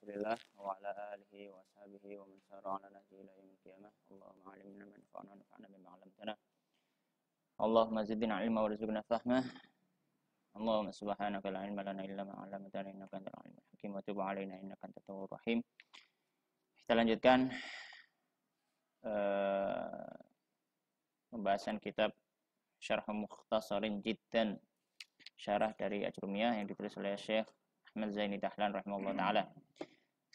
Rasulillah wa ala alihi wa sahbihi wa man sara ala nahji ila yaumil qiyamah. Allahumma 'allimna ma yanfa'una wa anfa'na bima 'allamtana. Allahumma zidna 'ilma warzuqna fahma. Allahumma subhanaka la 'ilma lana illa ma 'allamtana innaka antal 'alimul hakim wa tub 'alaina innaka antat tawwabur rahim. Kita lanjutkan pembahasan kitab Syarh Mukhtasarin Jiddan, syarah dari Ajrumiyah yang ditulis oleh Syekh Ahmad Zaini Dahlan rahimahullah ta'ala.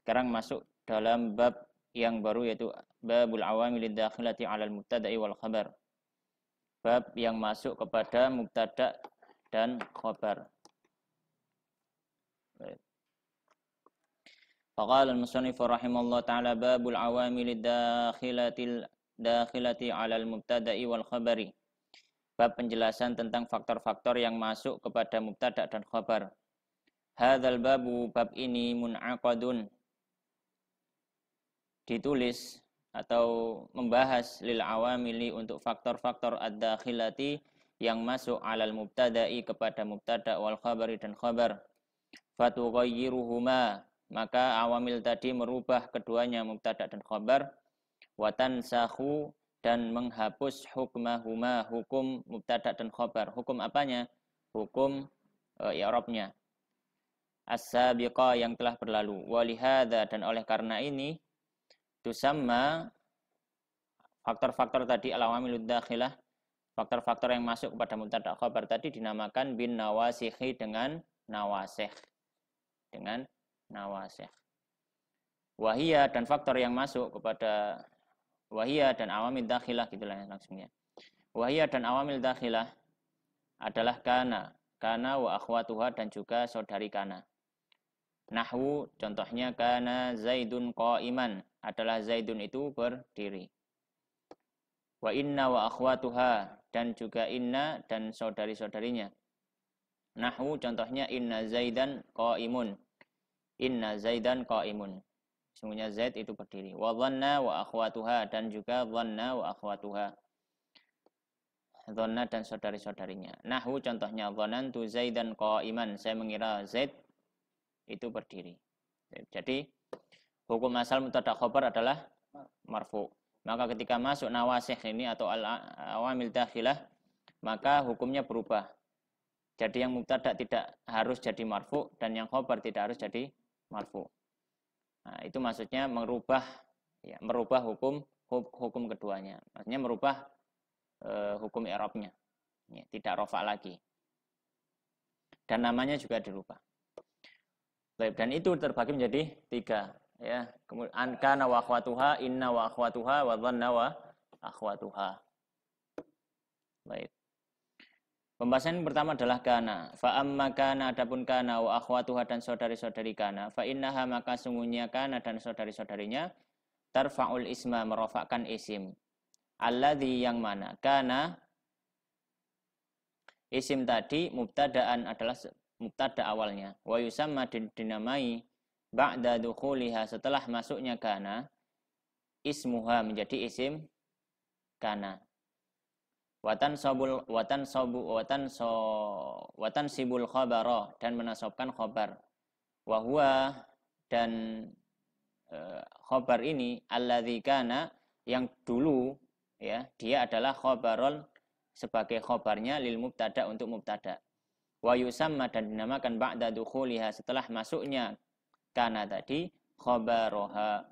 Sekarang masuk dalam bab yang baru, yaitu babul awamilid dakhilati 'alal mubtada'i wal khabar. Bab yang masuk kepada mubtada dan khabar. Faqala al-musannif rahimahullah ta'ala babul awamilid dakhilati 'alal mubtada'i wal khabari. Bab penjelasan tentang faktor-faktor yang masuk kepada mubtada dan khabar. Hadzal babu, bab ini mun'aqadun, ditulis atau membahas lil awamili, untuk faktor-faktor ad-dakhilati yang masuk alal mubtada'i kepada mubtada wal khabari dan khabar. Fatughayyiruhuma, maka awamil tadi merubah keduanya mubtada dan khabar. Wa tansakhu, dan menghapus hukmahuma, hukum mubtada dan khabar. Hukum apanya? Hukum i'rabnya. As-sabiqah, yang telah berlalu. Walihada, dan oleh karena ini, tusamma, faktor-faktor tadi al-awamilud dakhilah, faktor-faktor yang masuk kepada mubtada khabar tadi dinamakan bin nawasikhi, dengan nawasikh. Dengan nawasikh. Wahia, dan faktor yang masuk kepada wahia dan awamil dakhilah, gitulah langsungnya. Wahia dan awamil dakhilah adalah kana wa akhwatuha, dan juga saudari kana. Nahwu, contohnya kana Zaidun qa'iman, adalah Zaidun itu berdiri. Wa inna wa akhwatuha, dan juga inna dan saudari-saudarinya. Nahwu, contohnya inna Zaidan qa'imun, inna Zaidan qa'imun, sungguhnya Zaid itu berdiri. Wa dhanna wa akhwatuha, dan juga dhanna wa akhwatuha, dhanna dan saudari-saudarinya. Nahwu, contohnya dhanantu Zaidan qa'iman, saya mengira Zaid itu berdiri. Jadi hukum asal mubtada khabar adalah marfu. Maka ketika masuk nawasikh ini atau awamil dakhilah, maka hukumnya berubah. Jadi yang mubtada tidak harus jadi marfu, dan yang khabar tidak harus jadi marfu. Nah, itu maksudnya merubah hukum keduanya. Maksudnya merubah hukum i'rabnya. Ya, tidak rafa lagi. Dan namanya juga dirubah. Dan itu terbagi menjadi 3, ya. Kemudian kana wa akhwatuha, inna wa akhwatuha, wa dhanna wa akhwatuha. Baik. Pembahasan yang pertama adalah kana. Fa amma kana, adapun kana wa akhwatuha, dan saudari-saudari kana, fa innaha, maka sungguhnya kana dan saudari-saudarinya, tarfa'ul isma, merofakkan isim. Alladzi, yang mana kana isim tadi mubtadaan, adalah mubtada awalnya. Wa yusamma, dinamai ba'da dukhuliha, setelah masuknya kana, ismuha, menjadi isim kana. Watan sibul khabara, dan menasabkan khabar. Wa huwa, dan khabar ini alladzi kana, yang dulu, ya, dia adalah khabarul, sebagai khabarnya lil mubtada, untuk mubtada. Wa yusamma, dan dinamakan ba'da dukhuliha, setelah masuknya kana tadi, khabaroha,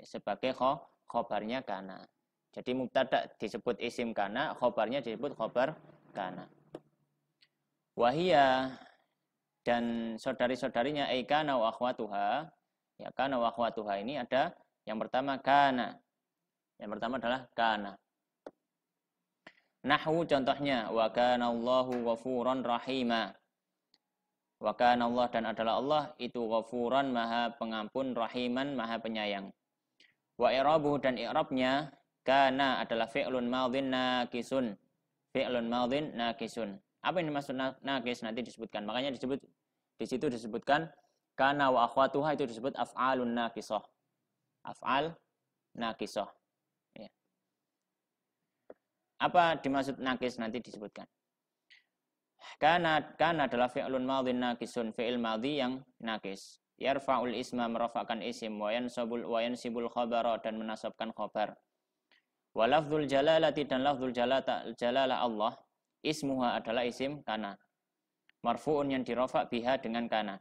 sebagai khabarnya kana. Jadi mubtada disebut isim kana, khabarnya disebut khabar kana. Wahia, dan saudari-saudarinya, ai kana wa akhwatuha, ya, kana wa akhwatuha ini ada yang pertama kana. Yang pertama adalah kana. Nahwu, contohnya wa kana Allahu ghafuran rahima. Wa kana Allah, dan adalah Allah itu ghafuran, maha pengampun, rahiman, maha penyayang. Wa i'rabuhu, dan i'rabnya kana adalah fi'lun madhin naqisun. Fi'lun madhin naqisun. Apa ini maksud naqis? Nanti disebutkan. Makanya di situ disebutkan kana wa akhwatuha, itu disebut af'alun naqisah. Af'al naqisah. Ya. Apa dimaksud naqis? Nanti disebutkan. Kana adalah fi'lun madhin naqisun, fi'il madhi yang naqis. yarfa'ul isma merafa'kan isim, wa yansibul khabara dan menasabkan khabar. Wa lafdzul jalalati dan lafdzul jalalah Allah, ismuha adalah isim kana. Marfu'un yang dirafa' biha dengan kana.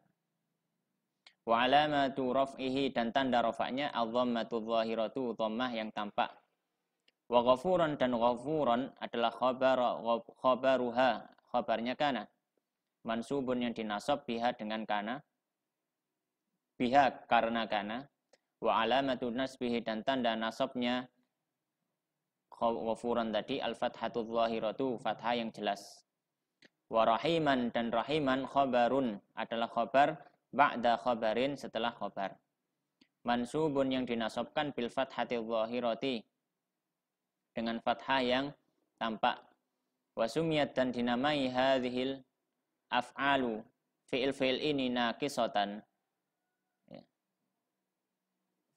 Wa alamatu raf'ihi dan tanda rafa'nya adh-dhammatu dhahiratu dhammah yang tampak. Wa ghafuran dan ghafuran adalah khabaruha, khabarnya kana. Mansubun yang dinasab biha dengan kana. Biha karena kana. Wa alamatu nasbihi dan tanda nasabnya ghafuran tadi al-fathatu dhahiratu, fathah yang jelas. Wa rahiman dan rahiman khabarun adalah khabar ba'da khabarin setelah khabar. Mansubun yang dinasabkan bil fathati dhahirati dengan fathah yang tampak. Wasumiyat dan dinamai hadhil af'alu, fi'il ini nakisatan, ya.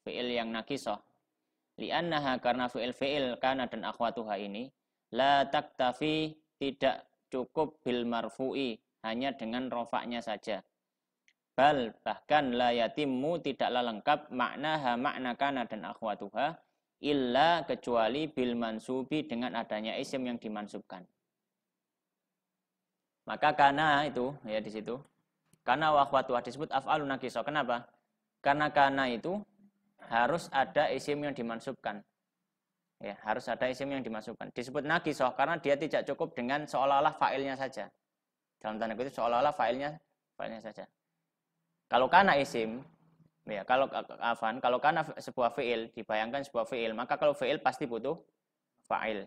Fi'il yang nakisah. Li'annaha karena fi'il kana dan akhwatuha ini la taktafi tidak cukup bil marfu'i hanya dengan rofaknya saja. Bal bahkan la yatimmu tidaklah lengkap maknaha makna kana dan akhwatuha illa kecuali bil mansubi dengan adanya isim yang dimansubkan. Maka kana itu ya di situ. Kana wa akhwatuha disebut af'alun nakisah. Kenapa? Karena kana itu harus ada isim yang dimansubkan. Ya, harus ada isim yang dimasukkan. Disebut nakisah karena dia tidak cukup dengan seolah-olah fa'ilnya saja. Dalam tanda kutip seolah-olah fa'ilnya saja. Kalau kana isim, ya kalau kana sebuah fi'il, dibayangkan sebuah fi'il, maka kalau fi'il pasti butuh fa'il.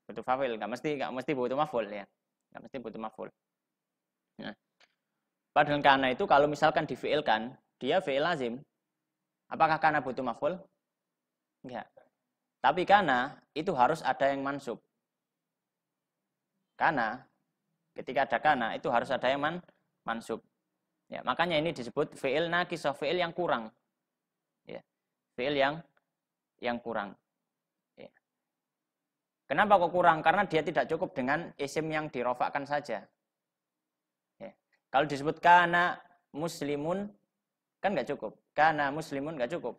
Butuh fa'il, enggak mesti butuh maf'ul ya. Enggak mesti butuh maf'ul. Nah, padahal kana itu kalau misalkan difi'ilkan, dia fi'il lazim. Apakah kana butuh maf'ul? Enggak. Tapi kana itu harus ada yang mansub. Kana, ketika ada kana itu harus ada yang mansub. Ya, makanya ini disebut fi'il nakisah, fi'il yang kurang. Ya, fi'il yang kurang. Ya. Kenapa kok kurang? Karena dia tidak cukup dengan isim yang dirofakkan saja. Ya. Kalau disebut kana muslimun kan nggak cukup. Kana muslimun nggak cukup.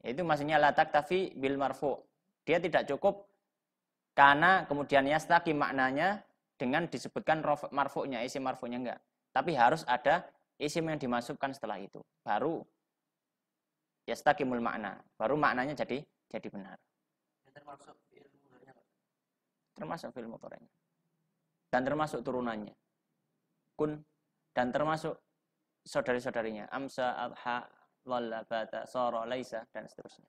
Itu maksudnya la taktafi bil marfu. Dia tidak cukup karena kemudian yastaqi maknanya dengan disebutkan marfu'nya, isim marfu'nya enggak. Tapi harus ada isim yang dimasukkan setelah itu. Baru yastaqimul makna. Baru maknanya jadi benar. Termasuk fi'il mudhari'nya. Termasuk fi'il mudhari'nya. Dan termasuk turunannya. Kun dan termasuk saudari-saudarinya. Amsa, adha, dhalla, bata, sara, laisa dan seterusnya.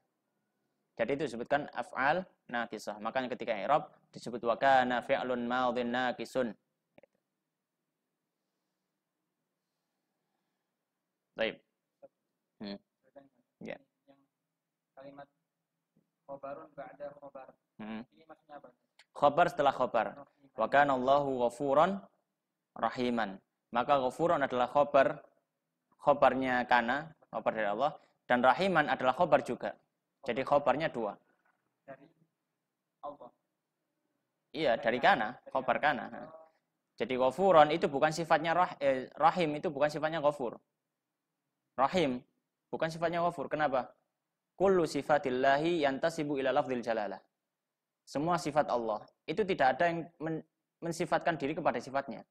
Jadi itu disebutkan af'al nakisah. Makanya ketika i'rab disebut wa kana fi'lun madhin nakisun. Baik. Ya. Yang kalimat khabarun ba'da khabar. Ini maksudnya apa? Khabar setelah khabar. Wa kana Allahu ghafuran rahiman. Maka ghafuran adalah khabarnya kana, khabar dari Allah, dan rahiman adalah khabar juga. Jadi khabarnya dua. Dari Allah. Iya, dari kana, khabar kana. Jadi ghafuran itu bukan sifatnya rahim, itu bukan sifatnya ghafur. Rahim bukan sifatnya ghafur. Kenapa? Kullu sifatillahi yantasibu ila lafdzil jalalah. Semua sifat Allah itu tidak ada yang mensifatkan diri kepada sifatnya.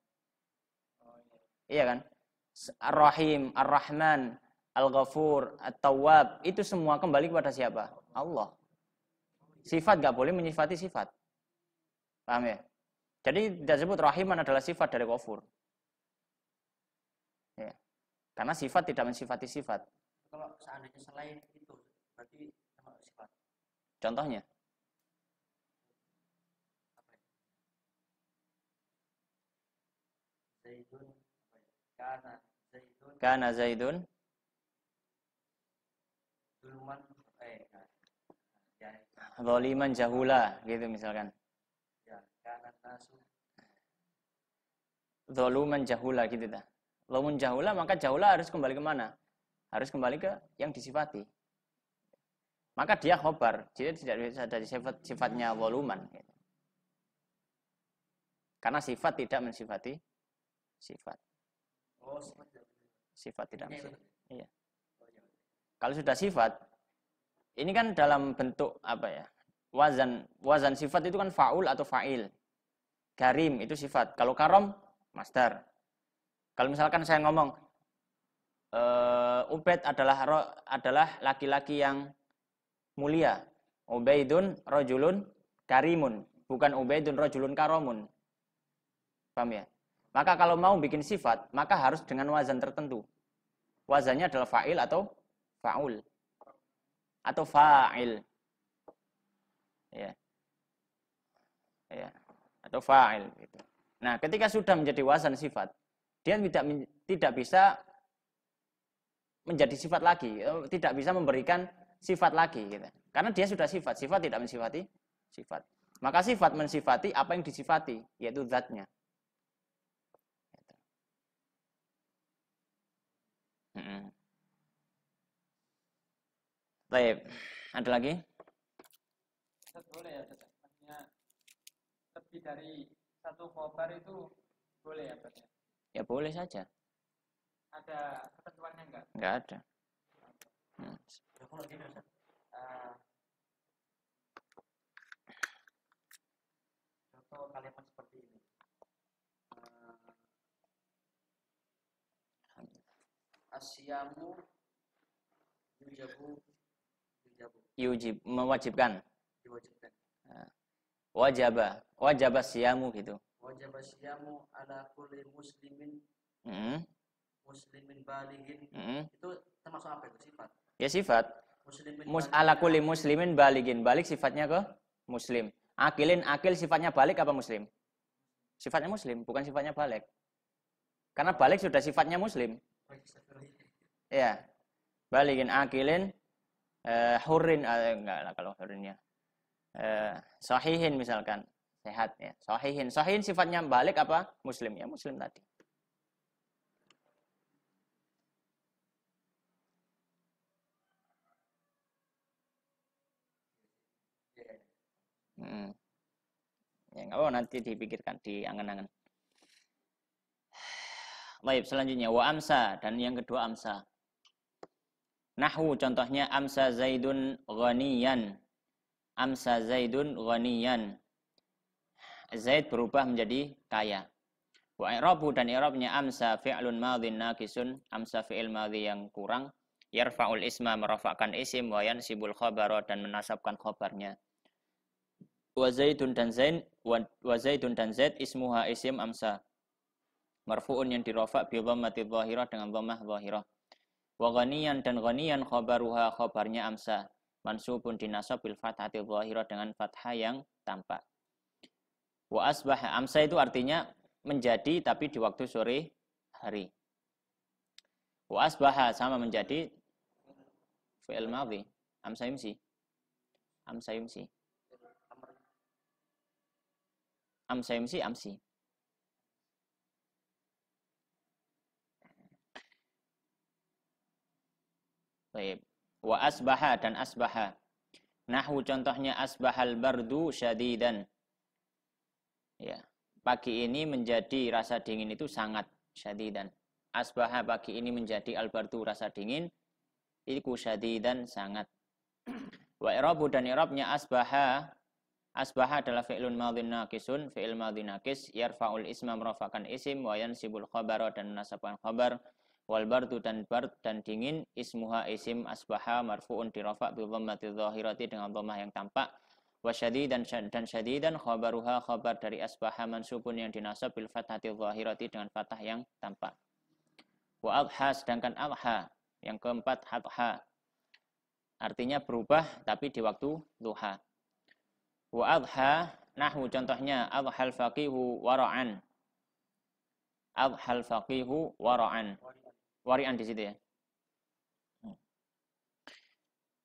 Iya kan? Ar-Rahim, Ar-Rahman, Al-Ghafur, At-Tawwab, itu semua kembali kepada siapa? Allah. Sifat nggak boleh menyifati sifat. Paham ya? Jadi tidak sebut Rahiman adalah sifat dari Ghafur. Ya. Karena sifat tidak mensifati sifat. Kalau seandainya selain itu, berarti sifat. Contohnya? Zaidun, Kana Zaidun zaliman jahula gitu misalkan. Zaluman jahula gitu dah. Zaluman jahula maka jahula harus kembali ke mana? Harus kembali ke yang disifati. Maka dia khobar, jadi tidak bisa dari sifatnya zaluman gitu. Karena sifat tidak mensifati sifat. Oh, sifat tidak mensifati. Iya. Kalau sudah sifat, ini kan dalam bentuk apa ya? Wazan sifat itu kan faul atau fa'il. Karim itu sifat. Kalau karom masdar. Kalau misalkan saya ngomong Ubaid adalah laki-laki yang mulia. Ubaidun rajulun karimun, bukan Ubaidun rajulun karomun. Paham ya? Maka kalau mau bikin sifat, maka harus dengan wazan tertentu. Wazannya adalah fa'il atau fa'ul atau fa'il. Ya. Ya. Atau fa'il gitu. Nah, ketika sudah menjadi wazan sifat, dia tidak bisa menjadi sifat lagi, tidak bisa memberikan sifat lagi gitu. Karena dia sudah sifat tidak mensifati sifat. Maka sifat mensifati apa yang disifati, yaitu zatnya. Baik, ada lagi? Boleh ya, maksudnya lebih dari satu khobar itu boleh ya, Pak? Ya boleh saja. Ada ketentuannya enggak? Enggak ada. Contoh kalimat seperti ini. Asyamu Yujib, mewajibkan. Diwajibkan. Wajaba siyamu gitu. Wajaba siyamu ala kulli muslimin. Muslimin balighin. Itu termasuk apa itu sifat? Ya sifat. Ala kulli muslimin balighin. Balik sifatnya ke muslim. Akilin, akil sifatnya balik apa muslim? Sifatnya muslim, bukan sifatnya balik. Karena balik sudah sifatnya muslim. Ya. Balighin akilin hurrin enggak lah kalau hurrinnya. Sahihin misalkan, sehat ya. Sahihin sifatnya balik apa? Muslim ya, muslim tadi. Ya enggak nanti dipikirkan di angan-angan. Baik, selanjutnya wa amsa, dan yang kedua amsa. Nahwu contohnya amsa Zaidun ghaniyan. Amsa Zaidun ghaniyan. Zaid berubah menjadi kaya. Wa i'rabu, dan i'rabnya amsa fi'lun madhin naqisun. Amsa fi'il madhi yang kurang. Yarfa'ul isma, merafa'kan isim, wa yansibul khabara, dan menasabkan khabarnya. Wa Zaidun dan Zaid ismuha isim amsa. Marfu'un yang dirafa' bi dhammati dhahirah, dengan dhammah dhahirah. Wa ghaniyan, dan ghaniyan khabaruha, khabarnya amsa. Mansubun dinasab bil fathati dhahirah, dengan fathah yang tampak. Wa asbaha, amsa itu artinya menjadi tapi di waktu sore hari. Wa asbaha sama menjadi fi'il madhi. Amsa yumsi. Amsa yumsi. Amsa yumsi amsi. Baik. Wa asbaha, dan asbaha. Nahwu contohnya asbahal bardu syadidan. Ya. Pagi ini menjadi rasa dingin itu sangat syadidan. Asbaha, pagi ini menjadi al-bardu rasa dingin itu syadidan sangat. Wa i'rabu, dan i'rabnya asbaha. Asbaha adalah fi'lun madhin naqisun, fi'il madhi naqis, yarfa'ul isma, merafa'kan isim, wa yansibul khabara, dan menasabkan khabar. Wal bardu, dan bard dan dingin, ismuha isim asbaha, marfu'un dirafa' bi dhammati dhahirati, dengan dhammah yang tampak. Wa syadidan, dan syadidan khabaruha, khabar dari asbaha, mansubun yang dinasab bil fathati dhahirati, dengan fathah yang tampak. Wa adha, sedangkan adha yang keempat adha artinya berubah tapi di waktu duha. Wa adha, nahwu contohnya adhal faqihu wara'an. Adhal faqihu wara'an. Wari'an di situ ya.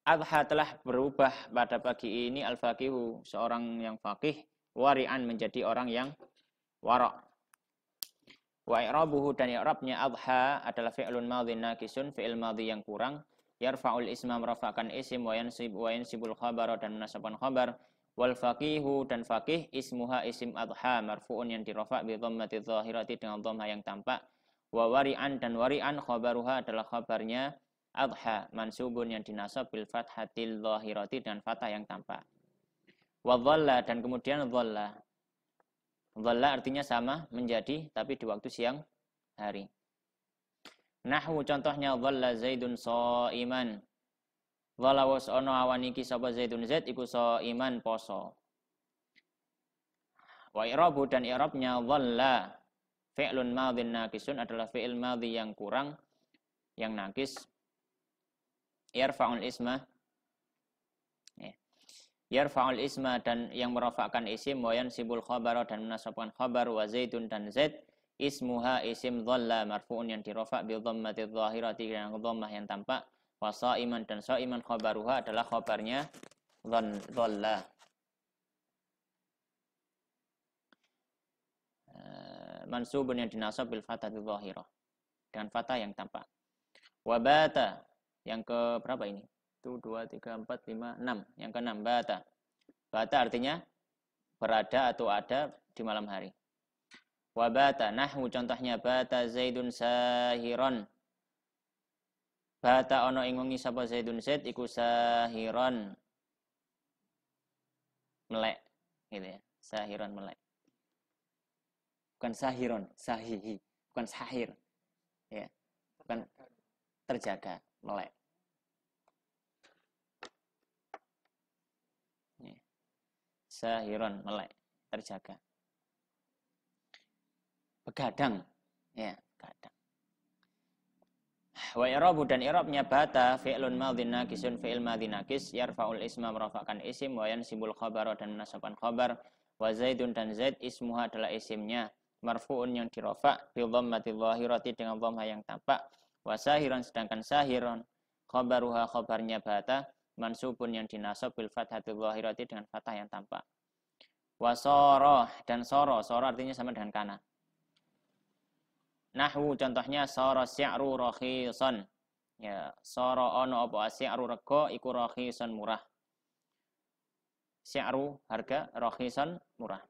Adha telah berubah pada pagi ini al-faqihu, seorang yang faqih, wari'an menjadi orang yang wara'. Wa i'rabuhu, dan i'rabnya adha adalah fi'lun madhin naqisun, fi'il madhi yang kurang, yarfa'ul isma, merafa'kan isim, wa yansibul khabara, dan menasabkan khabar. Wal faqihu, dan faqih ismuha isim adha, marfu'un yang dirafa' bi dhammati dhahirati, dengan dhammah yang tampak. Wa wari'an dan wari'an khabaruha adalah khabarnya adha mansubun yang dinasab bil fathatil zahirati dan fathah yang tampak. Wa dhalla dan kemudian dhalla. Dhalla artinya sama menjadi tapi di waktu siang hari. Nahwu contohnya dhalla Zaidun shaiman. Dhalla was ono awan iki sapa Zaidun Zaid iku shaiman poso. Wa i'rabu dan i'rabnya dhalla fi'lun madhin naqisun adalah fi'il madhi yang kurang yang nakis. Yarfa'ul isma yarfa'ul isma dan yang merafa'kan isim wa yansibul khabara dan menasabkan khabar wa Zaidun dan Zaid ismuha isim dhalla marfu'un yang dirafa' bi dhammati dhahirati dengan dhammah yang tampak wa shaiman dan shaiman khabaruha adalah khabarnya dhalla. Mansubun yang dinasab bil fathati dhahirah dengan fathah yang tampak. Wa bata yang ke berapa ini? 1 2 3 4 5 6. Yang ke-6 bata. Bata artinya berada atau ada di malam hari. Wa bata nahwu contohnya bata Zaidun sahiron. Bata ono ing wengi sapa Zaidun Zaid iku sahiron. Melek gitu ya. Sahiron melek. Bukan sahiron, sahihi, bukan sahir. Ya. Bukan terjaga, melek. Sahiron melek, terjaga. Begadang, ya, begadang. Wa i'rabu dan i'rabnya bata fi'lun madhin naqisun fi'il madhi naqis yarfa'ul isma merafa'kan isim wa yansibul khabara dan menasabkan khabar wa Zaidun dan Zaid ismuha adalah isimnya marfu'un yang dirafa' bi dhammati dhahirati dengan dhammah yang tampak wa sahiran sedangkan sahiron khabaruha khabarnya bata mansubun yang dinasab bil fathati dhahirati dengan fathah yang tampak. Wa sara dan sara artinya sama dengan kana. Nahwu contohnya sara si'ru rakhisan. Ya, sara ana apa si'ru rega iku rakhisan murah. Si'ru harga rakhisan murah.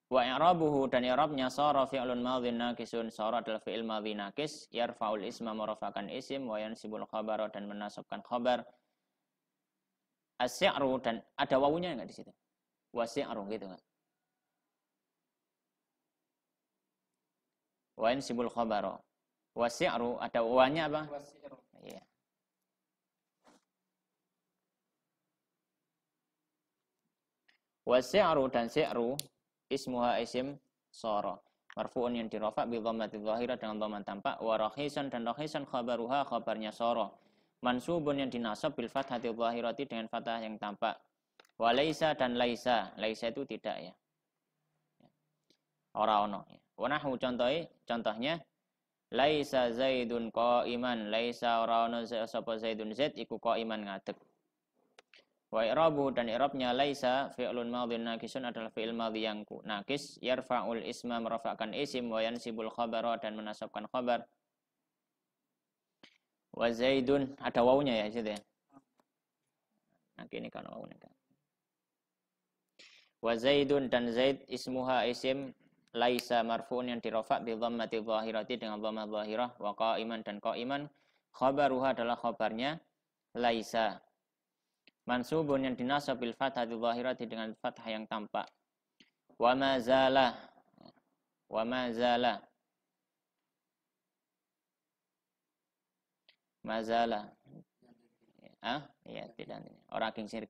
Wa i'rabuhu dan i'rabnya sara fi'lun madhin naqisun. Sara adalah fi'il madhi naqis yarfa'ul isma merafakan isim wa yansibul khabara dan menasabkan khabar. As-si'ru dan ada wawunya enggak di situ? Wa si'ru gitu enggak? Wa yansibul khabara. Wa si'ru ada wawunya apa? Iya. Wa si'ru dan si'ru ismuha isim sara marfu'un yang dirafa' bi dhammati dhahirah dengan dhamma tampak wa rakhisan dan rakhisan khabaruha khabarnya sara mansubun yang dinasab bil fathati dhahirati dengan fathah yang tampak wa laisa dan laisa itu tidak ya ora ono ya wa nahwu contohnya laisa Zaidun qa'iman laisa ora ono sapa Zaidun Zaid iku qa'iman ngadeg. Wa i'rabu dan i'rabnya laisa fi'lun madhin naqisun adalah fi'il madhi yang naqis yarfa'ul isma merafa'kan isim wa yansibul khabara dan menasabkan khabar. Wa Zaidun ada wawunya ya situ ya. Nah ini kan wawunya kan. Wa Zaidun dan Zaid ismuha isim laisa marfu'un yang dirafa' bi dhammati dhahirati dengan dhammah dhahirah wa qa'iman dan qa'iman khabaruha adalah khabarnya laisa. Mansubun yang dinasab bil fathati dhahirati dengan fathah yang tampak. Wa ma zala. Mazala. Iya, tidak. Orang kingsir.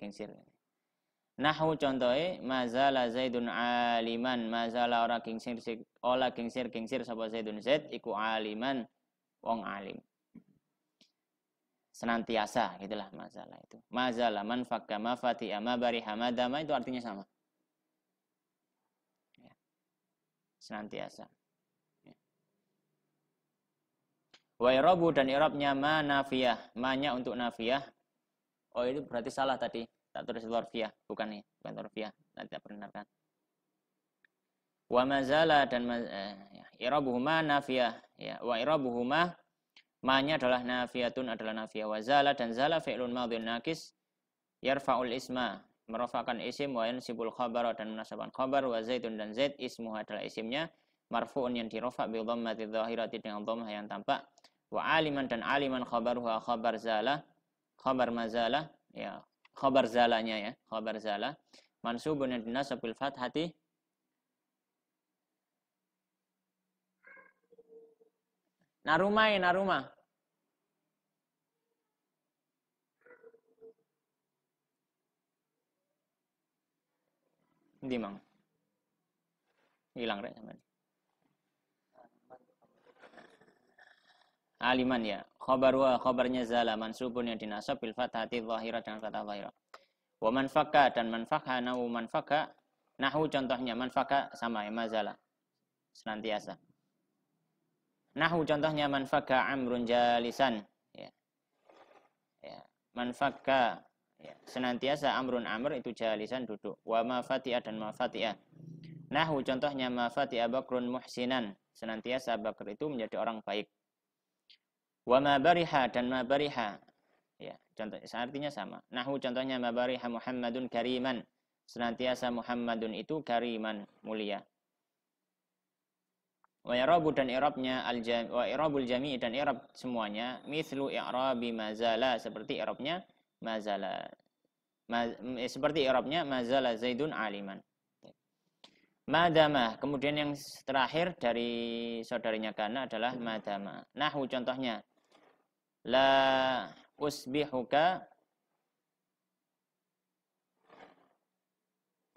Nahwu contohnya mazala Zaidun aliman. Mazala orang kingsir sapa Zaidun Zaid iku aliman wong alim. Senantiasa gitulah masalah itu. Mazala man fakka mafati amabari hamadama itu artinya sama. Ya. Senantiasa. Ya. Wa i'rabu dan i'rabnya ma nafiyah, ma-nya untuk nafiyah. Oh itu berarti salah tadi. Tak tulis dzarfiyah, bukan nih, bukan dzarfiyah. Nanti tak perkenalkan. Wa mazala dan i'rabuhuma nafiyah, ya. Wa i'rabuhuma ma-nya adalah nafiyah wa zala dan zala fi'lun madhin naqis yarfa'ul isma merofakkan isim, wa yansibul khabar dan menasabkan khabar, wa zaidun dan zaid ismuha adalah isimnya, marfu'un yang dirofa bi dhammati dhahirati dengan dhammah yang tampak, wa aliman dan aliman khabaruha khabar zala, khabar mazalah, ya khabar zalanya ya, khabar zala, mansubun yang dinasab bil fathati, narumai naruma. Ndi mang? Hilang rek sampean. Aliman ya. Khabarnya zala mansubun yang dinasab bil fathati dhahirah dengan fathah dhahirah. Wa man fakka dan man fakha nahu man fakka. Nahu contohnya man fakka sama ya mazala. Senantiasa. Nahu contohnya man fakka amrun jalisan ya. Ya. Man fakka ya. Senantiasa amrun amr itu jalisan duduk. Wa ma fatiha dan ma fatiha. Nahu contohnya ma fatiha bakrun muhsinan. Senantiasa Bakr itu menjadi orang baik. Wa ma bariha dan ma bariha. Ya, contoh artinya sama. Nahu contohnya ma bariha Muhammadun kariman. Senantiasa Muhammadun itu kariman, mulia. Wa i'rabu dan i'rabnya wa i'rabul jami' dan i'rab semuanya mithlu i'rabi mazala seperti i'rabnya mazala. Seperti i'rabnya mazala Zaidun aliman. Madama, kemudian yang terakhir dari saudarinya Kana adalah madama. Nahu contohnya la usbihuka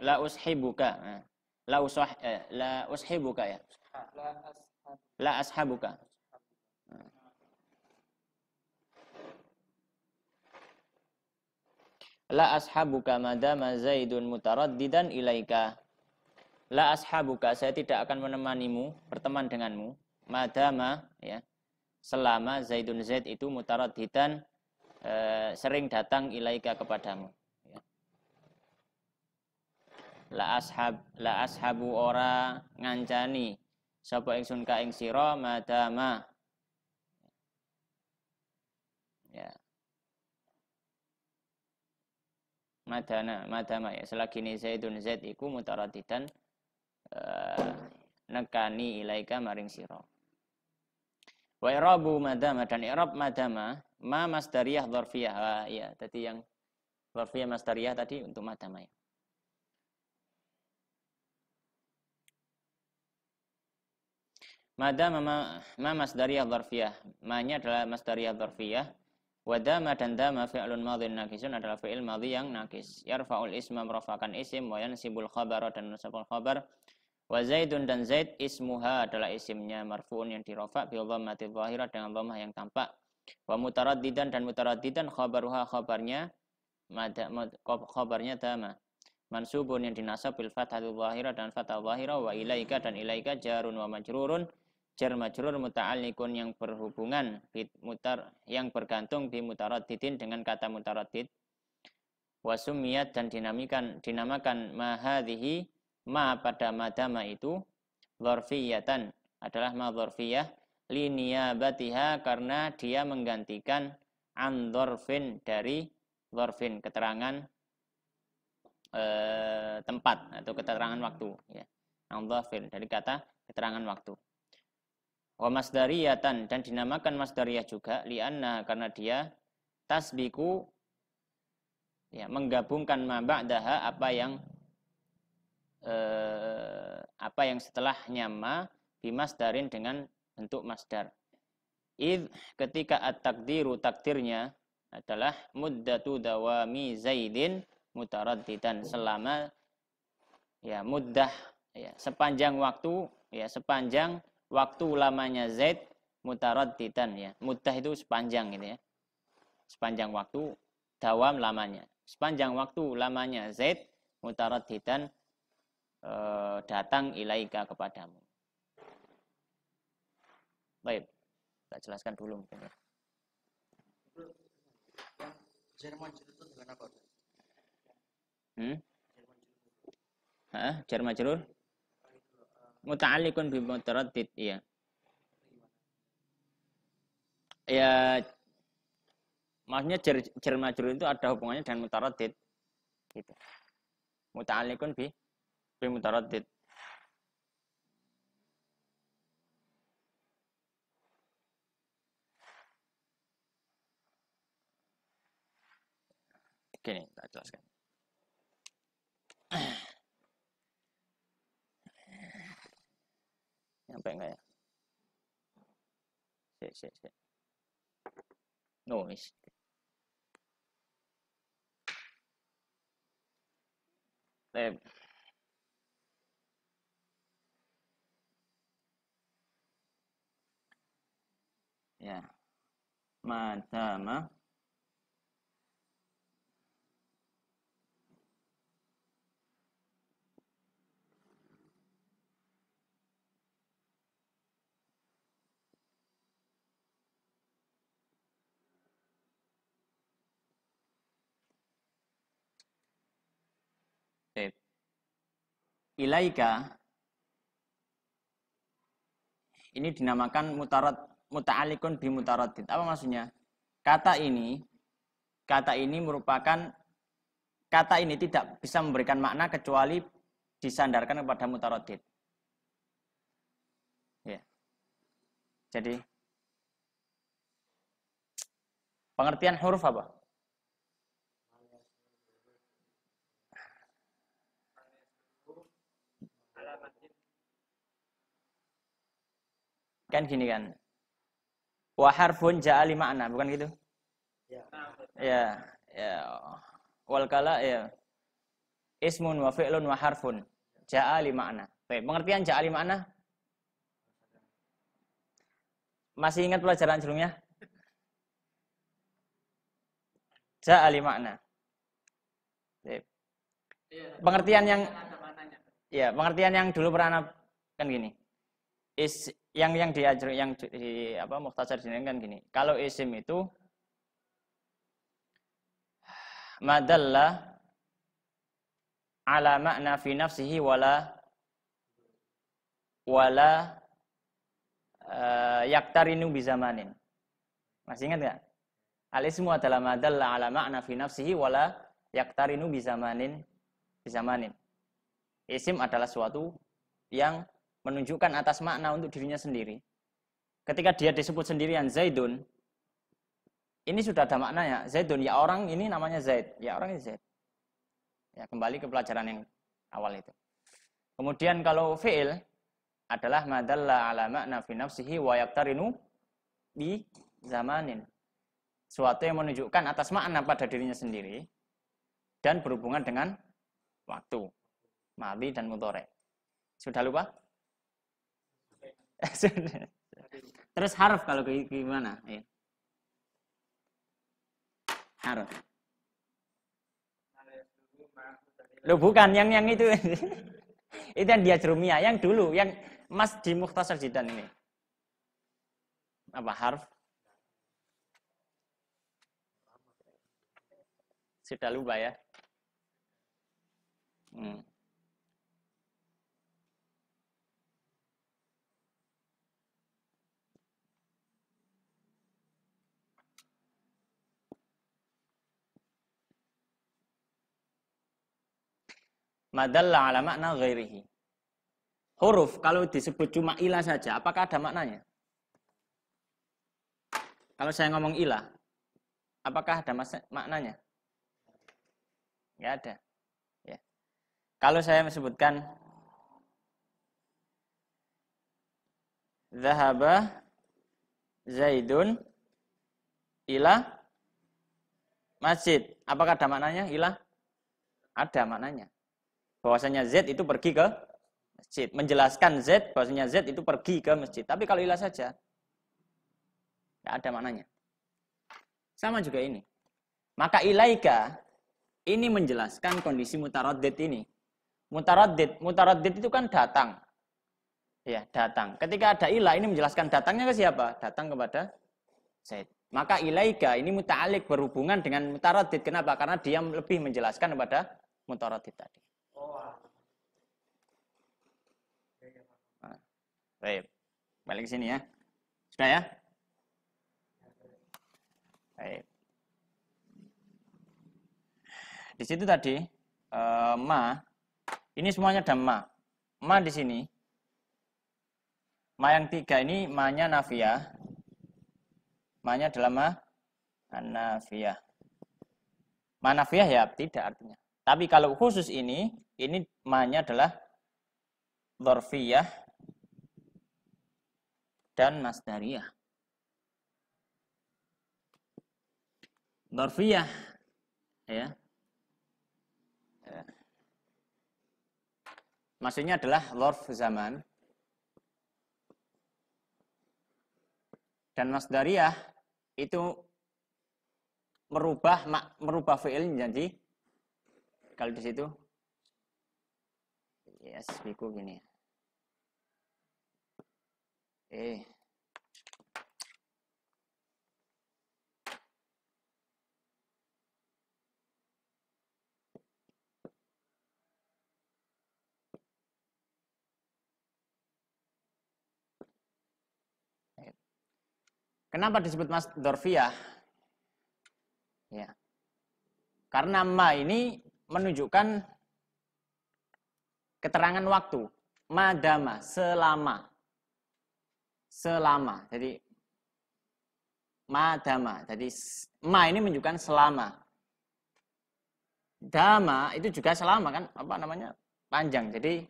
la ushibuka. La ushibuka ya. La ashabuka. La ashabuka madama Zaidun mutaraddidan ilaika. La ashabuka, saya tidak akan menemanimu, berteman denganmu. Madama ya. Selama Zaidun Zaid itu mutaraddidan sering datang ilaika kepadamu ya. La ashabu ora ngancani sapa ingsun ka ing sira madama ya. Madama ya, selagi ini Zaidun Zaid iku mutaraddidan nekani ilaika maring sira. Wa i'rabu madama dan i'rab madama ma masdariyah dzarfiyah. Ya, tadi yang dzarfiyah masdariyah tadi untuk madama ya. Madama ma masdariyah dzarfiyah. Ma-nya adalah masdariyah dzarfiyah. Wa dama dan dama fi'lun madhin naqisun adalah fi'il madhi yang naqis. Yarfa'ul isma merafakan isim wa yansibul khabara dan menasabkan khabar. Wa Zaidun dan Zaid ismuha adalah isimnya marfu'un yang dirofa bi dhammati dhahirah dengan dhammah yang tampak. Wa mutaraddidan dan mutaraddidan khabaruha khabarnya dama. Mansubun yang dinasab bil fathati dhahirah dan fathah dhahirah wa ilaika dan ilaika jarun wa majrurun. Jar majrur muta'alliqun yang berhubungan yang bergantung bi mutaraddidin dengan kata mutaraddid. Wa sumiyat dan dinamakan ma hadhihi ma pada madama itu dzarfiyatan adalah ma dzarfiyah li niyabatiha karena dia menggantikan an dzarfin dari dzarfin keterangan tempat atau keterangan waktu ya. An dzarfin dari kata keterangan waktu. Wa masdariyatan dan dinamakan masdariyah juga lianna karena dia tasbiku ya menggabungkan ma ba'daha apa yang setelahnya ma bimasdarin dengan bentuk masdar. Ketika at-takdiru takdirnya adalah muddatu dawami Zaidin mutaraddidan selama ya muddah ya sepanjang waktu lamanya Zaid mutaraddidan ya. Muddah itu sepanjang gitu ya. Sepanjang waktu dawam lamanya. Sepanjang waktu lamanya Zaid mutaraddidan datang ilaika kepadamu. Baik, kita jelaskan dulu mungkin ya. Jerman itu dengan apa? Jar majrur? Muta'alliqun bi mutaraddid, iya. Ya maksudnya jar majrur itu ada hubungannya dengan mutaraddid. Gitu. Muta'alliqun bi mutaraddid. Gini, tak jelaskan. Nyampe enggak ya? Sik. Nulis. Ya. Madama ilaika ini dinamakan muta'alliqun bi mutaraddid. Apa maksudnya? Kata ini merupakan kata ini tidak bisa memberikan makna kecuali disandarkan kepada mutaraddid. Ya. Jadi pengertian huruf apa? Kan gini kan. Wa harfun ja'a li ma'na, bukan gitu? Ya. Wal kala ya. Ismun wa fi'lun wa harfun ja'a li ma'na. Baik, pengertian ja'a li ma'na. Masih ingat pelajaran sebelumnya? Ja'a li ma'na. Pengertian yang dulu pernah kan gini. Yang diajar yang di mukhtasar sini kan gini. Kalau isim itu madalla ala makna fi nafsihi wala yaktarinu bizamanin. Masih ingat enggak? Al-ismu adalah madalla ala makna fi nafsihi wala yaktarinu bizamanin. Isim adalah suatu yang menunjukkan atas makna untuk dirinya sendiri. Ketika dia disebut sendirian Zaidun, ini sudah ada maknanya. Zaidun, ya orang ini namanya Zaid. Ya orang ini Zaid. Ya, kembali ke pelajaran yang awal itu. Kemudian kalau fi'il adalah madalla ala makna fi nafsihi wa yaktarinu bi zamanin. Suatu yang menunjukkan atas makna pada dirinya sendiri dan berhubungan dengan waktu. Madhi dan mudhari. Sudah lupa? Terus harf kalau gimana? Ya. Harf. Loh bukan yang itu. Itu yang dia Jurumiyah, yang dulu, yang Mas di Mukhtasar Jidan ini. Apa harf? Sudah lupa ya? Madalla ala makna ghairihi. Huruf kalau disebut cuma ilah saja, apakah ada maknanya? Kalau saya ngomong ilah, apakah ada maknanya? Enggak ada. Ya. Kalau saya menyebutkan Zahaba Zaidun ila masjid, apakah ada maknanya ilah? Ada maknanya. Bahwasanya Z itu pergi ke masjid. Menjelaskan Z, bahwasanya Z itu pergi ke masjid. Tapi kalau ilah saja, tidak ada maknanya. Sama juga ini. Maka ilaika, ini menjelaskan kondisi mutaraddid ini. Mutaraddid itu kan datang. Ya, datang. Ketika ada ilah, ini menjelaskan datangnya ke siapa? Datang kepada Z. Maka ilaika, ini muta'alliq berhubungan dengan mutaraddid. Kenapa? Karena dia lebih menjelaskan kepada mutaraddid tadi. Baik, balik ke sini ya. Sudah ya? Baik. Di situ tadi ma. Ini semuanya ada ma. Ma di sini. Ma yang 3 ini ma-nya nafiyah. Ma-nya adalah ma nafiyah. Ma nafiyah ya tidak artinya. Tapi kalau khusus ini ma-nya adalah dzarfiyah dan masdariyah. Dzarfiyah ya. Maksudnya adalah dzarf zaman. Dan masdariyah itu merubah fi'il menjadi, kalau di situ yes, biku gini. Kenapa disebut dzarfiyah? Ya. Karena ma ini menunjukkan keterangan waktu. Madama, selama. Selama. Jadi madama. Jadi ma ini menunjukkan selama. Dama itu juga selama kan, apa namanya? Panjang. Jadi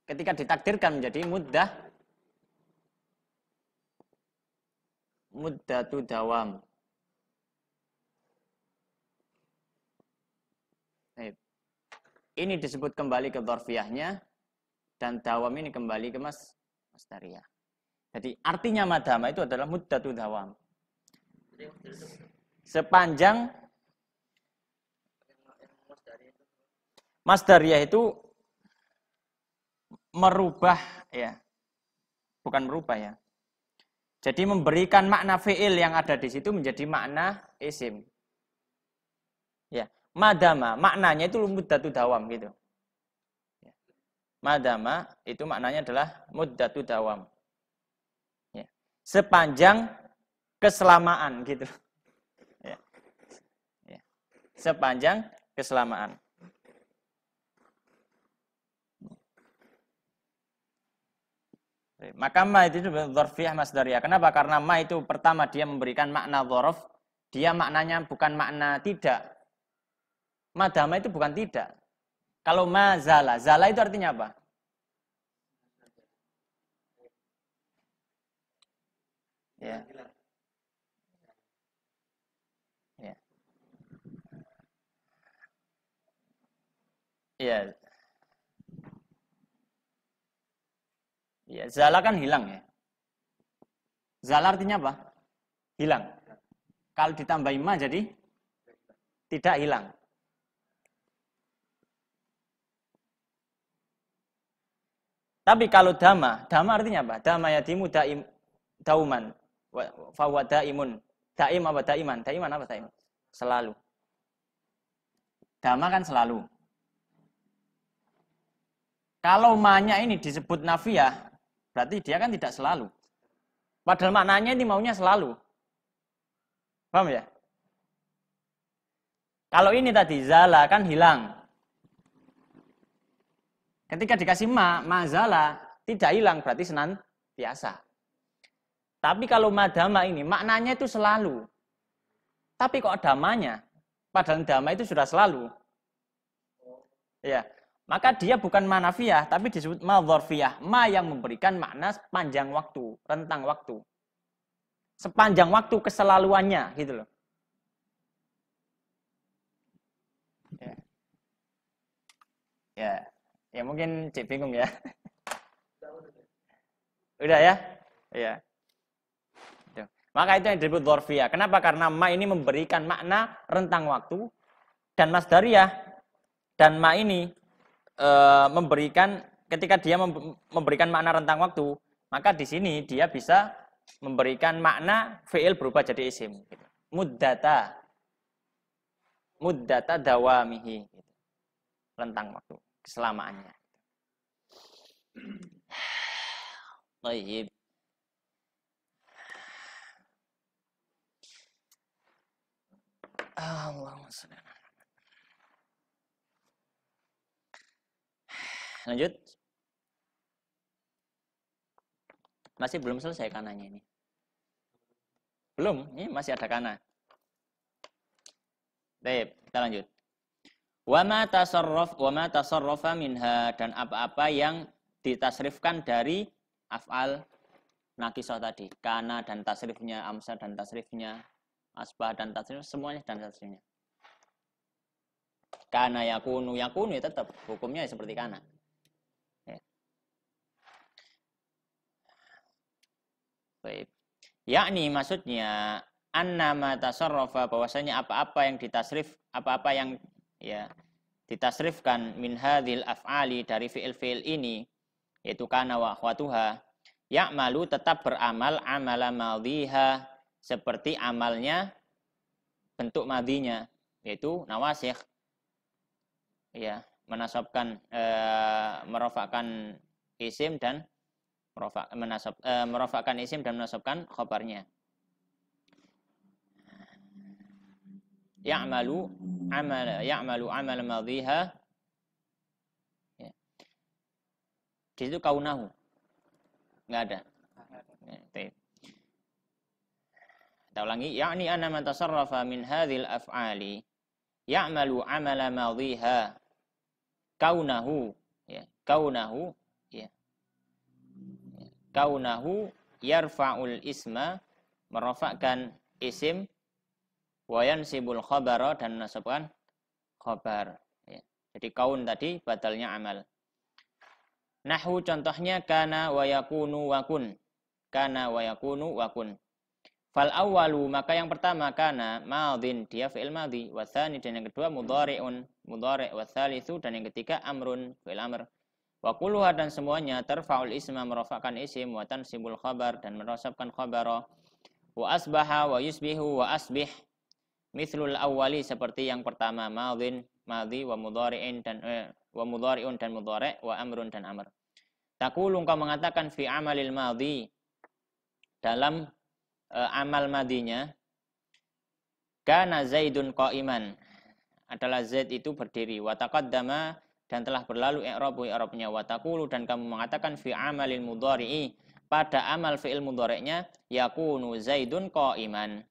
ketika ditakdirkan menjadi muddatu dawam. Ini disebut kembali ke dzarfiyahnya, dan dawam ini kembali ke masdariyah. Jadi artinya madama itu adalah muddatu dawam. Sepanjang masdariyah itu merubah ya. Bukan merubah ya. Jadi memberikan makna fi'il yang ada di situ menjadi makna isim. Ya, madama maknanya itu muddatu dawam gitu. Ya. Madama itu maknanya adalah muddatu dawam. Ya. Sepanjang keselamaan gitu. Ya. Ya. Sepanjang keselamaan. Maka ma itu dzarfiyah masdariyah. Kenapa? Karena ma itu pertama dia memberikan makna dzaraf, dia maknanya bukan makna tidak. Madama itu bukan tidak. Kalau ma zala, zala itu artinya apa? Ya. Ya. Ya. Ya, zala kan hilang ya. Zala artinya apa? Hilang. Kalau ditambahin ma jadi tidak hilang. Tapi kalau dama artinya apa? Dama yadimu dauman. Fawa daimun. Daim apa daiman? Daiman apa daim? Selalu. Dama kan selalu. Kalau ma-nya ini disebut nafiyah, berarti dia kan tidak selalu. Padahal maknanya ini maunya selalu. Paham ya? Kalau ini tadi zala kan hilang. Ketika dikasih ma zala tidak hilang, berarti senantiasa. Tapi kalau madama ini maknanya itu selalu. Tapi kok damanya? Padahal dama itu sudah selalu. Ya, maka dia bukan manafiyah, tapi disebut ma dzarfiyah, ma yang memberikan makna panjang waktu, rentang waktu. Sepanjang waktu keselaluannya, gitu loh. Ya mungkin Cik bingung ya. Udah ya? Iya. Maka itu yang disebut dzarfiyah. Kenapa? Karena ma ini memberikan makna rentang waktu, dan masdariyah, dan ma ini memberikan, ketika dia memberikan makna rentang waktu, maka di sini dia bisa memberikan makna fi'il berubah jadi isim. Muddata dawamihi. Rentang waktu, keselamaannya. Baik. Allahumma shalli Lanjut. Masih belum selesai kananya ini. Belum, ini masih ada kana. Baik, kita lanjut. Wa ma tasarrafa minha, dan apa-apa yang ditasrifkan dari af'al nakisah tadi. Kana dan tasrifnya, amsa dan tasrifnya, asbah dan tasrif, semuanya dan tasrifnya. Kana yakunu ya tetap hukumnya seperti kana. Ya. Baik. Yakni maksudnya annama tasarrafa, bahwasanya apa-apa yang ditasrif, apa-apa yang ya ditasrifkan min hadhil af'ali, dari fi'il-fi'il ini, yaitu kana wa akhwatuha, ya'malu tetap beramal amala madhiha, seperti amalnya bentuk madhinya, yaitu nawasikh, ya, menasabkan merofakkan isim dan merofakkan isim dan menasabkan khabarnya. Ya'malu amal madhiha, ya. Di situ kaunahu enggak ada. Ya, kita ulangi, yakni anna man tasarrafa min hadhil af'ali ya'malu amala madhiha kaunahu, ya, kaunahu, ya, kaunahu yarfa'ul isma, merofakkan isim, wa yansibul khabara, dan menasabkan khabar, ya. Jadi kaun tadi badalnya amal. Nahwu contohnya kana wa yakunu wa kun. Kana wa yakunu wa kun. Fal awwalu, maka yang pertama kana madhin, dia fi'il madhi, wa tsani, dan yang kedua mudhari'un, mudhari', wa tsalitsu, dan yang ketiga amrun, fi'il amr. Wa kulluha, dan semuanya tarfa'ul isma, merofakkan isim, wa tansibul khabar, dan menasabkan khabara. Wa asbaha wa yusbihu wa asbih, mithlul awwali, seperti yang pertama madhin, madhi, wa mudhari'in, dan wa mudhari'un, dan mudhari', wa amrun, dan amr. Taqulu, kau mengatakan fi amalil madhi, dalam amal madinya, kana zaidun qa'iman, adalah zaid itu berdiri, wa taqaddama, dan telah berlalu i'rabnya, wa taqulu, dan kamu mengatakan fi amalil mudhari'i, pada amal fi'il mudhari'nya, yakunu zaidun qa'iman,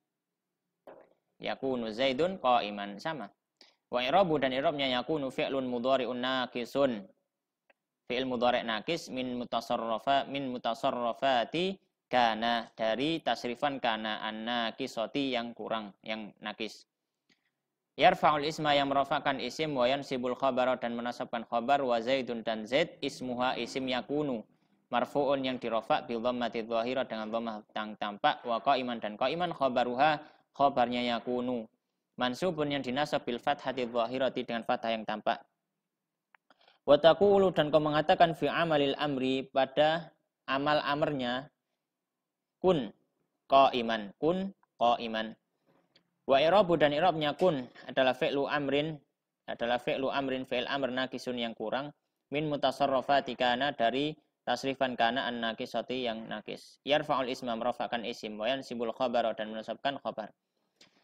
yakunu zaidun qa'iman, sama. Wa i'rabu, dan i'rabnya yakunu fi'lun mudhari'un naqisun, fi'il mudhari' naqis min mutasarrafati kana, dari tasrifan kana an-naqisati, yang kurang, yang nakis. Yarfa'ul isma, yang merofakkan isim, wa yansibul khabara, dan menasabkan khabar, wa zaidun, dan zaid ismuha, isim yakunu, marfu'un, yang dirofak bil dhammati dhahira, dengan dhammah yang tampak, wa qa'iman, dan qa'iman khabaruha, khabarnya yakunu, mansubun, yang dinasab bil fathati dhahirati, dengan fathah yang tampak. Wa taqulu, dan kau mengatakan fi amalil amri, pada amal amrnya, kun qa'iman, kun qa'iman. Wa i'rabu, dan i'rabnya kun adalah fi'lu amrin, fi'il amr naqisun, yang kurang, min mutasarrafati kana, dari tasrifan kana an-naqisati, yang nakis. Yarfa'ul isma, merofakkan isim, wa yansibul khabara, dan menasabkan khabar.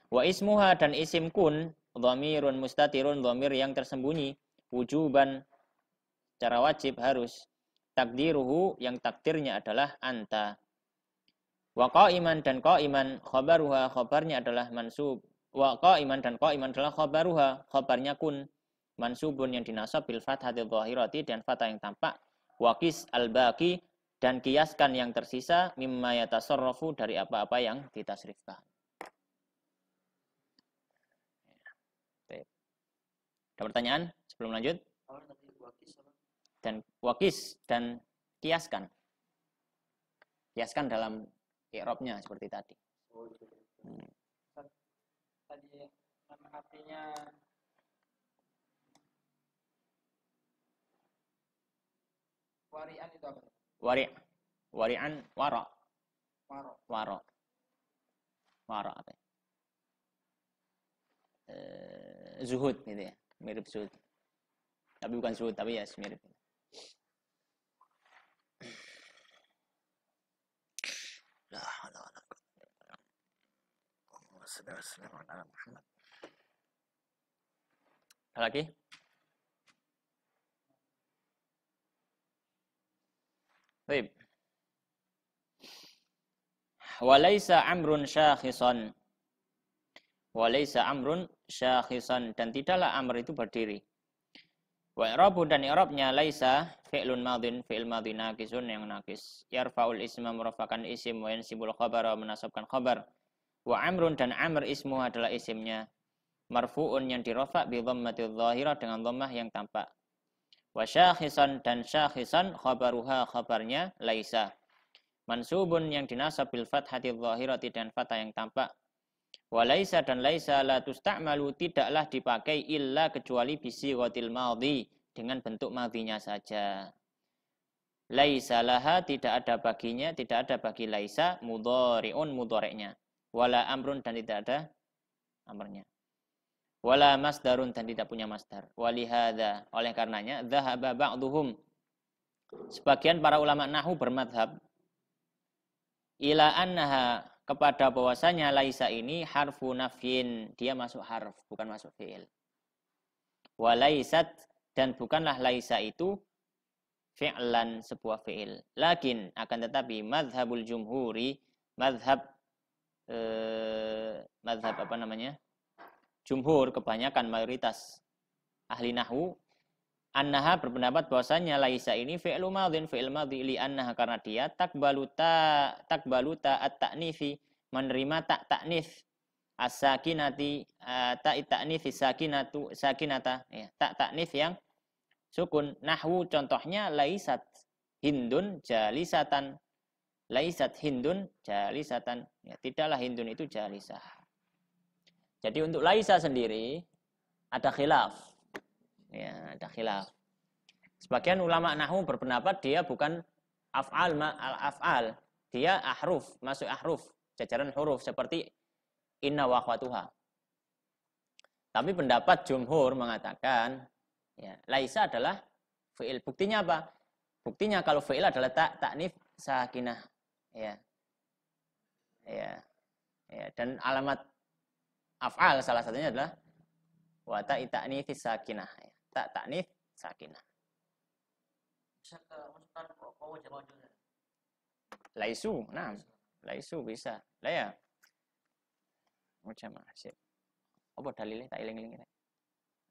Wa ismuha, dan isim kun, dhamirun mustatirun, dhamir yang tersembunyi, wujuban, secara wajib, harus. Takdiruhu, yang takdirnya adalah anta. Wa qa'iman, dan qa'iman, khabaruha, khabarnya adalah mansub. Wa qa'iman, dan qa'iman adalah khabaruha, khabarnya kun, mansubun, yang dinasab bil fathati dhahirati, dan fathah yang tampak. Wa qis al-baqi, dan kiaskan yang tersisa, mimma yatasarrafu, dari apa-apa yang ditasrifkan. Ada pertanyaan sebelum lanjut? Dan wakis, dan kiaskan. Kiaskan dalam i'rabnya seperti tadi. Tadi artinya wari'an itu apa? Wari'an, wara. Waro. Wara apa? Zuhud gitu ya, mirip zuhud. Tapi bukan zuhud, tapi ya mirip. Ada lagi? Baik. Walaisa amrun syakhisan. Walaisa amrun syakhisan. Dan tidaklah amr itu berdiri. Wa i'rabu dan i'rabnya laisa fi'lun madhin, fi'il madhi naqisun yang naqis. Yarfa'ul isma murafakan isim wa yansibul khabara menasabkan khabar. Wa amrun dan amr ismu adalah isimnya. Marfu'un yang dirafa' bi dhammatil dhahirah dengan dhammah yang tampak. Wa syakhisan dan syakhisan khabaruha khabarnya laisa. Mansubun yang dinasab bil fathati dhahirati dan fathah yang tampak. Wa laisa dan laisa la tusta'malu tidaklah dipakai illa kecuali bisi ghatil madhi dengan bentuk madhinya saja. Laisa laha tidak ada baginya, tidak ada bagi laisa mudhari'un mudhari'nya. Wala amrun dan tidak ada amrnya. Wala masdarun dan tidak punya masdar. Walihada oleh karenanya dhahaba ba'duhum sebagian para ulama nahwu bermadhab ila annaha kepada bahwasanya laisa ini harfu nafyin, dia masuk harf bukan masuk fi'il. Wa laisat dan bukanlah laisa itu fi'lan sebuah fi'il. Lakin akan tetapi madhabul jumhuri madhab apa namanya? Jumhur kebanyakan mayoritas ahli nahwu annaha berpendapat bahwasanya laisa ini fi'lu madhin fi'il madhi li annaha karena dia takbaluta at-ta'nifi menerima ta'nis as-sakinati ta'nis sakinata ya ta'nis yang sukun. Nahwu contohnya laisat hindun jalisatan, laisat hindun jalisatan ya, tidaklah hindun itu jalisah. Jadi untuk laisa sendiri ada khilaf. Ya, ada khilaf. Sebagian ulama nahwu berpendapat dia bukan af'al, dia ahruf, masuk ahruf, jajaran huruf seperti inna wa akhwatuha. Tapi pendapat jumhur mengatakan ya, laisa adalah fi'il. Buktinya apa? Buktinya kalau fi'il adalah ta'nif sakinah. Ya. Ya. Ya, dan alamat af'al salah satunya adalah wa ta'nif sakinah. Ya. Ta'nif sakinah. Bisa masukkan wawu jamak juga. Laisu, nah, laisu bisa. Lah ya. Macam mana sih? Apa dalilnya tak eling-eling rek.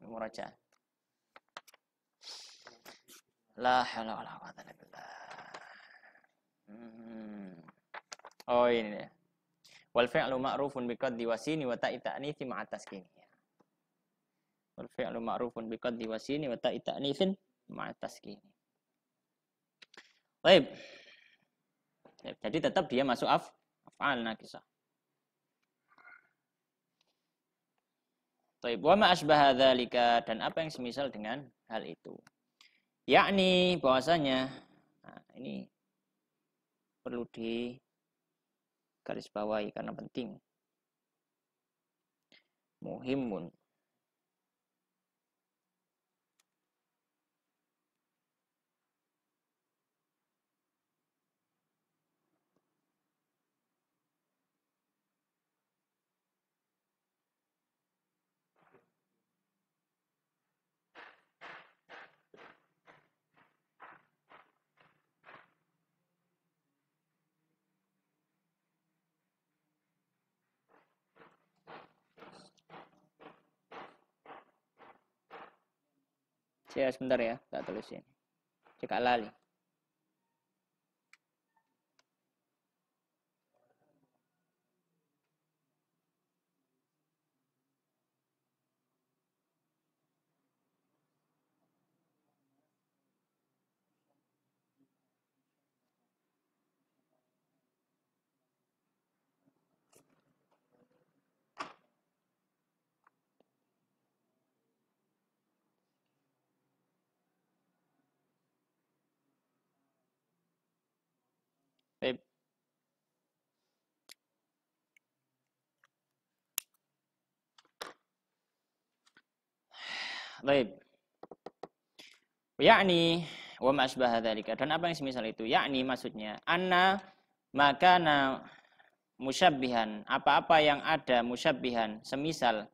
Murajaah. La haula wala quwwata illa billah. Oh ini ya. Wal fi'lu ma'rufun bi qaddi wasini wa ta'i ta'nitsi ma'a taskin. Wal fi'lu ma'rufun bi qaddi wasini wa ta'i ta'nitsin ma'a taskin. Baik. Jadi tetap dia masuk af'al naqisah. Baik, wa ma asbaha dzalika dan apa yang semisal dengan hal itu. Yakni bahwasanya nah, ini perlu di garis bawahi karena penting. Muhimun. Saya sebentar ya, tak tulis ini. Cekak lali. Baik. Baik. Yakni wa ma asbaha dzalika dan apa yang semisal itu. Yakni maksudnya anna makana musyabbihan, apa-apa yang ada musyabbihan semisal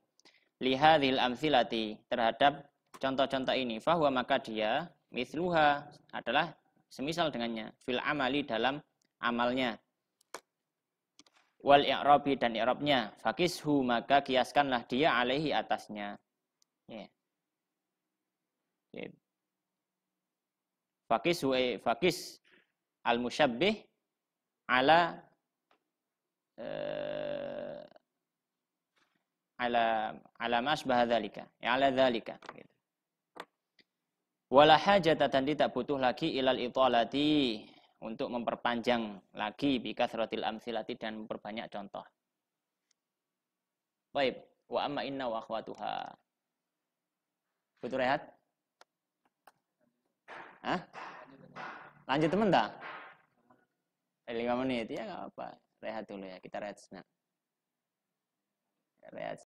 lihadhil amthilati terhadap contoh-contoh ini, fahuwa maka dia mithluha adalah semisal dengannya, fil amali dalam amalnya, wal i'rabi dan i'rabnya, fakishu maka kiaskanlah dia alaihi atasnya. Ya. Fakis al musyabbih ala ala masbah dzalika, ya ala dzalika gitu. Wala hajata dan tidak butuh lagi ilal italati untuk memperpanjang lagi bi kasratil amsilati dan memperbanyak contoh. Baik, wa amma inna wa akhwatuha. Butuh rehat? Hah? Lanjut teman dah? 5 menit ya enggak apa-apa. Rehat dulu ya, kita rehat sebentar. Rehat